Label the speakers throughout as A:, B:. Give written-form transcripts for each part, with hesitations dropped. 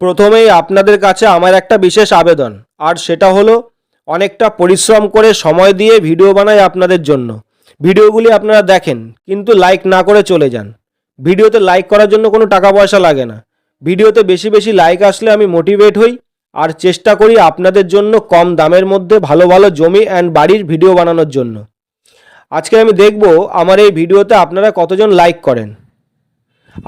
A: প্রথমেই আপনাদের কাছে আমার একটা বিশেষ আবেদন, আর সেটা হলো অনেকটা পরিশ্রম করে সময় দিয়ে ভিডিও বানাই আপনাদের জন্য। ভিডিওগুলি আপনারা দেখেন কিন্তু লাইক না করে চলে যান। ভিডিওতে লাইক করার জন্য কোনো টাকা পয়সা লাগে না। ভিডিওতে বেশি বেশি লাইক আসলে আমি মোটিভেট হই আর চেষ্টা করি আপনাদের জন্য কম দামের মধ্যে ভালো ভালো জমি অ্যান্ড বাড়ির ভিডিও বানানোর জন্য। আজকে আমি দেখব আমার এই ভিডিওতে আপনারা কতজন লাইক করেন।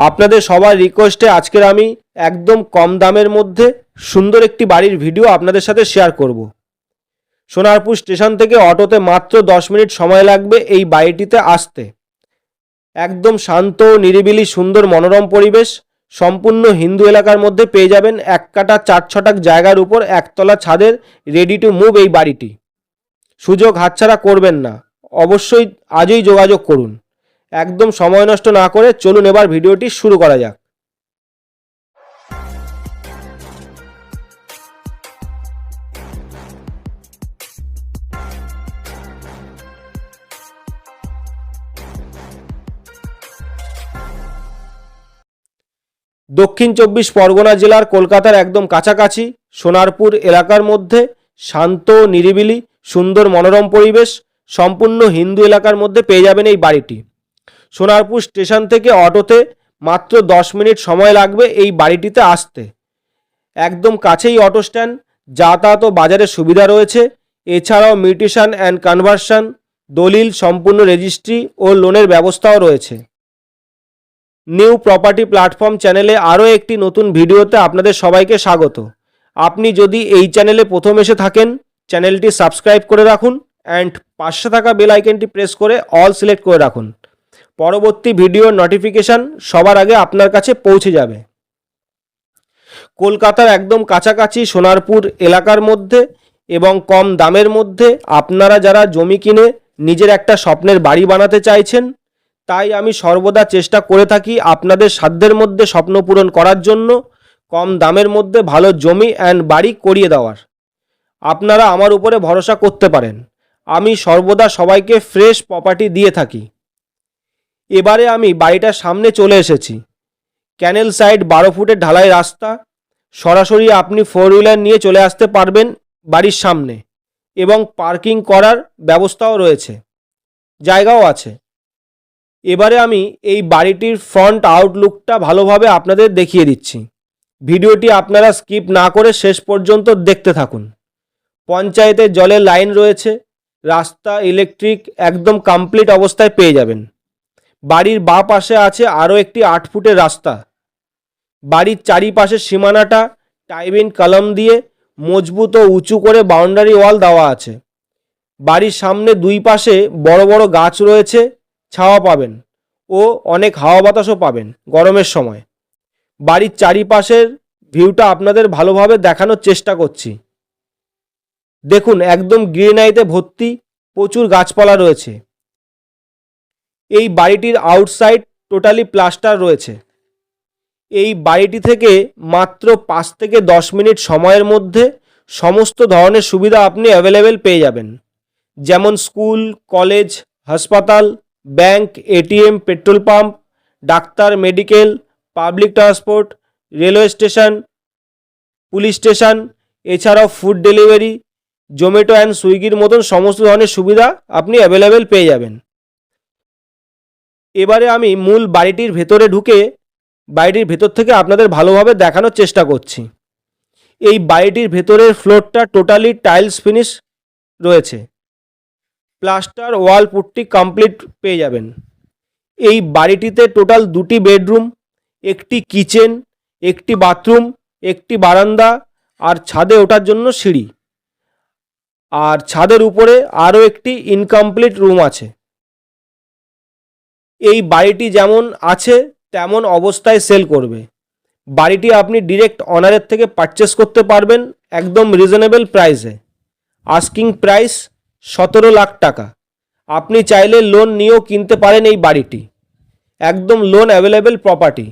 A: আপনাদের সবার রিকোয়েস্টে আজকের আমি একদম কম দামের মধ্যে সুন্দর একটি বাড়ির ভিডিও আপনাদের সাথে শেয়ার করব। সোনারপুর স্টেশন থেকে অটোতে মাত্র 10 মিনিট সময় লাগবে এই বাড়িটিতে আসতে। একদম শান্ত নিরিবিলি সুন্দর মনোরম পরিবেশ, সম্পূর্ণ হিন্দু এলাকার মধ্যে পেয়ে যাবেন 1 কাঠা 4 ছটাক জায়গার উপর একতলা ছাদের রেডি টু মুভ এই বাড়িটি। সুযোগ হাতছাড়া করবেন না, অবশ্যই আজই যোগাযোগ করুন। একদম সময় নষ্ট না করে চলুন এবার ভিডিওটি শুরু করা যাক। দক্ষিণ 24 পরগনা জেলার কলকাতার একদম কাছাকাছি সোনারপুর এলাকার মধ্যে শান্ত নিরিবিলি সুন্দর মনোরম পরিবেশ, সম্পূর্ণ হিন্দু এলাকার মধ্যে পেয়ে যাবেন এই বাড়িটি। সোনারপুর স্টেশন থেকে অটোতে মাত্র 10 মিনিট সময় লাগবে এই বাড়িটিতে আসতে। একদম কাছেই অটো স্ট্যান্ড, যাতায়াত ও বাজারের সুবিধা রয়েছে। এছাড়াও মিউটেশন অ্যান্ড কনভার্সন, দলিল, সম্পূর্ণ রেজিস্ট্রি ও লোনের ব্যবস্থাও রয়েছে। নিউ প্রপার্টি প্ল্যাটফর্ম চ্যানেলে আরও একটি নতুন ভিডিওতে আপনাদের সবাইকে স্বাগত। আপনি যদি এই চ্যানেলে প্রথম এসে থাকেন, চ্যানেলটি সাবস্ক্রাইব করে রাখুন অ্যান্ড পাশে থাকা বেল আইকনটি প্রেস করে অল সিলেক্ট করে রাখুন। পরবর্তী ভিডিওর নোটিফিকেশান সবার আগে আপনার কাছে পৌঁছে যাবে। কলকাতার একদম কাছাকাছি সোনারপুর এলাকার মধ্যে এবং কম দামের মধ্যে আপনারা যারা জমি কিনে নিজের একটা স্বপ্নের বাড়ি বানাতে চাইছেন, তাই আমি সর্বদা চেষ্টা করে থাকি আপনাদের সাধ্যের মধ্যে স্বপ্ন পূরণ করার জন্য কম দামের মধ্যে ভালো জমি অ্যান্ড বাড়ি করিয়ে দেওয়ার। আপনারা আমার উপরে ভরসা করতে পারেন। আমি সর্বদা সবাইকে ফ্রেশ প্রপার্টি দিয়ে থাকি। এবারে আমি বাড়িটার সামনে চলে এসেছি। ক্যানেল সাইড 12 ফুটের ঢালাই রাস্তা, সরাসরি আপনি 4 হুইলার নিয়ে চলে আসতে পারবেন বাড়ির সামনে এবং পার্কিং করার ব্যবস্থাও রয়েছে, জায়গাও আছে। এবারে আমি এই বাড়িটির ফ্রন্ট আউটলুকটা ভালোভাবে আপনাদের দেখিয়ে দিচ্ছি। ভিডিওটি আপনারা স্কিপ না করে শেষ পর্যন্ত দেখতে থাকুন। পঞ্চায়েতের জলের লাইন রয়েছে, রাস্তা, ইলেকট্রিক একদম কমপ্লিট অবস্থায় পেয়ে যাবেন। বাড়ির বাঁ পাশে আছে আরও একটি 8 ফুটের রাস্তা। বাড়ির চারিপাশের সীমানাটা টাইবিন কলম দিয়ে মজবুত ও উঁচু করে বাউন্ডারি ওয়াল দেওয়া আছে। বাড়ির সামনে দুই পাশে বড় বড় গাছ রয়েছে, ছাওয়া পাবেন ও অনেক হাওয়া বাতাসও পাবেন গরমের সময়। বাড়ির চারিপাশের ভিউটা আপনাদের ভালোভাবে দেখানোর চেষ্টা করছি। দেখুন একদম গ্রিনারিতে ভর্তি, প্রচুর গাছপালা রয়েছে। এই বাড়িটির আউটসাইড টোটালি প্লাস্টার রয়েছে। এই বাড়িটি থেকে মাত্র 5 থেকে 10 মিনিট সময়ের মধ্যে সমস্ত ধরনের সুবিধা আপনি অ্যাভেলেবেল পেয়ে যাবেন, যেমন স্কুল, কলেজ, হাসপাতাল, bank, ATM, petrol pump, doctor, medical, public transport, railway station, police station, এছাড়াও ফুড ডেলিভারি, জোম্যাটো অ্যান্ড সুইগির মতন সমস্ত ধরনের সুবিধা আপনি অ্যাভেলেবেল পেয়ে যাবেন। এবারে আমি মূল বাড়িটির ভেতরে ঢুকে বাড়িটির ভেতর থেকে আপনাদের ভালোভাবে দেখানোর চেষ্টা করছি। এই বাড়িটির ভেতরের ফ্লোরটা টোটালি টাইলস ফিনিশ রয়েছে, প্লাস্টার ওয়াল পুট্টি কমপ্লিট পেয়ে যাবেন। এই বাড়িটিতে টোটাল 2টি বেডরুম, একটি কিচেন, একটি বাথরুম, একটি বারান্দা আর ছাদে ওঠার জন্য সিঁড়ি, আর ছাদের উপরে আরও একটি ইনকমপ্লিট রুম আছে। এই বাড়িটি যেমন আছে তেমন অবস্থায় সেল করবে। বাড়িটি আপনি ডিরেক্ট অনারের থেকে পারচেস করতে পারবেন একদম রিজনেবল প্রাইসে। আস্কিং প্রাইস 17 লাখ টাকা। আপনি চাইলে লোন নিয়েও কিনতে পারেন এই বাড়িটি। একদম লোন অ্যাভেলেবেল প্রপার্টি।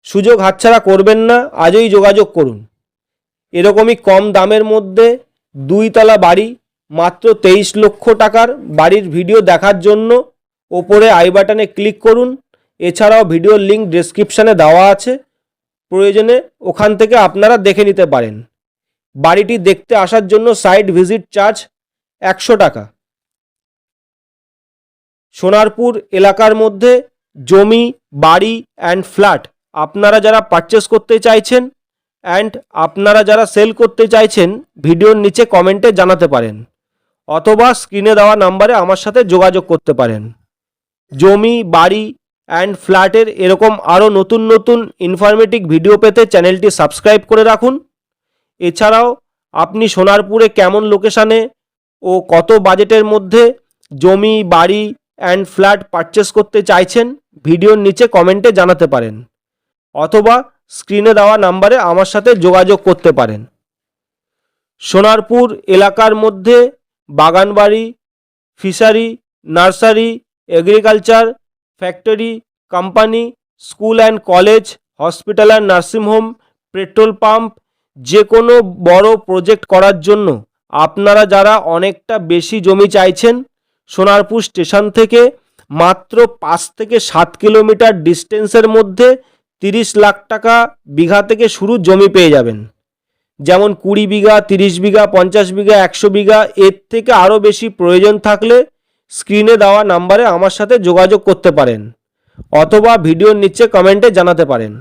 A: সুযোগ হাতছাড়া করবেন না, আজই যোগাযোগ করুন। এরকমই কম দামের মধ্যে 2 তলা বাড়ি মাত্র 23 লক্ষ টাকার বাড়ির ভিডিও দেখার জন্য ওপরে আই বাটনে ক্লিক করুন। এছাড়াও ভিডিওর লিঙ্ক ডেসক্রিপশানে দেওয়া আছে, প্রয়োজনে ওখান থেকে আপনারা দেখে নিতে পারেন। বাড়িটি দেখতে আসার জন্য সাইট ভিজিট চার্জ 100 টাকা। সোনারপুর এলাকার মধ্যে জমি, বাড়ি অ্যান্ড ফ্ল্যাট আপনারা যারা পারচেস করতে চাইছেন অ্যান্ড আপনারা যারা সেল করতে চাইছেন, ভিডিওর নিচে কমেন্টে জানাতে পারেন অথবা স্ক্রিনে দেওয়া নাম্বারে আমার সাথে যোগাযোগ করতে পারেন। জমি, বাড়ি অ্যান্ড ফ্ল্যাটের এরকম আরও নতুন নতুন ইনফরমেটিভ ভিডিও পেতে চ্যানেলটি সাবস্ক্রাইব করে রাখুন। এছাড়াও আপনি সোনারপুরে কেমন লোকেশানে ও কত বাজেটের মধ্যে জমি, বাড়ি অ্যান্ড ফ্ল্যাট পারচেস করতে চাইছেন, ভিডিওর নিচে কমেন্টে জানাতে পারেন অথবা স্ক্রিনে দেওয়া নাম্বারে আমার সাথে যোগাযোগ করতে পারেন। সোনারপুর এলাকার মধ্যে বাগানবাড়ি, fishery, nursery, agriculture, factory, company, school and college, hospital and nursing home, petrol pump, যে কোনো বড় প্রজেক্ট করার জন্য আপনারা যারা অনেকটা বেশি জমি চাইছেন, সোনারপুর স্টেশন থেকে মাত্র 5 থেকে 7 কিলোমিটার ডিস্টেন্সের মধ্যে 30 লাখ টাকা বিঘা থেকে শুরু জমি পেয়ে যাবেন। যেমন 20 বিঘা, 30 বিঘা, 50 বিঘা, 100 বিঘা, এর থেকে আরও বেশি প্রয়োজন থাকলে স্ক্রিনে দেওয়া নাম্বারে আমার সাথে যোগাযোগ করতে পারেন অথবা ভিডিওর নিচে কমেন্টে জানাতে পারেন।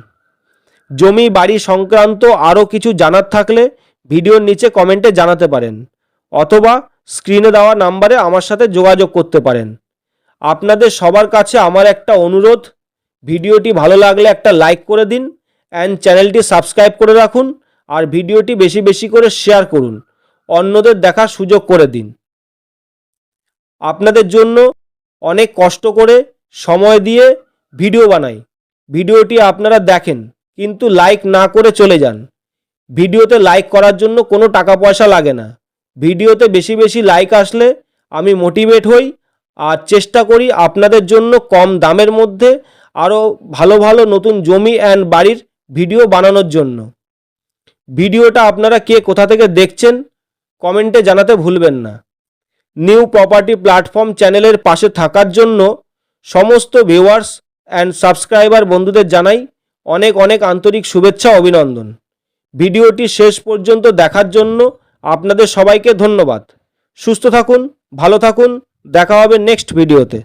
A: জমি, বাড়ি সংক্রান্ত আরও কিছু জানার থাকলে ভিডিওর নিচে কমেন্টে জানাতে পারেন অথবা স্ক্রিনে দেওয়া নাম্বারে আমার সাথে যোগাযোগ করতে পারেন। আপনাদের সবার কাছে আমার একটা অনুরোধ, ভিডিওটি ভালো লাগলে একটা লাইক করে দিন অ্যান্ড চ্যানেলটি সাবস্ক্রাইব করে রাখুন আর ভিডিওটি বেশি বেশি করে শেয়ার করুন, অন্যদের দেখার সুযোগ করে দিন। আপনাদের জন্য অনেক কষ্ট করে সময় দিয়ে ভিডিও বানাই, ভিডিওটি আপনারা দেখেন কিন্তু লাইক না করে চলে যান। ভিডিওতে লাইক করার জন্য কোনো টাকা পয়সা লাগে না। ভিডিওতে বেশি বেশি লাইক আসলে আমি মোটিভেট হই আর চেষ্টা করি আপনাদের জন্য কম দামের মধ্যে আরও ভালো ভালো নতুন জমি অ্যান্ড বাড়ির ভিডিও বানানোর জন্য। ভিডিওটা আপনারা কে কোথা থেকে দেখছেন কমেন্টে জানাতে ভুলবেন না। নিউ প্রপার্টি প্ল্যাটফর্ম চ্যানেলের পাশে থাকার জন্য সমস্ত ভিউয়ার্স অ্যান্ড সাবস্ক্রাইবার বন্ধুদের জানাই অনেক অনেক আন্তরিক শুভেচ্ছা, অভিনন্দন। ভিডিওটি শেষ পর্যন্ত দেখার জন্য আপনাদের সবাইকে ধন্যবাদ। সুস্থ থাকুন, ভালো থাকুন, দেখা হবে নেক্সট ভিডিওতে।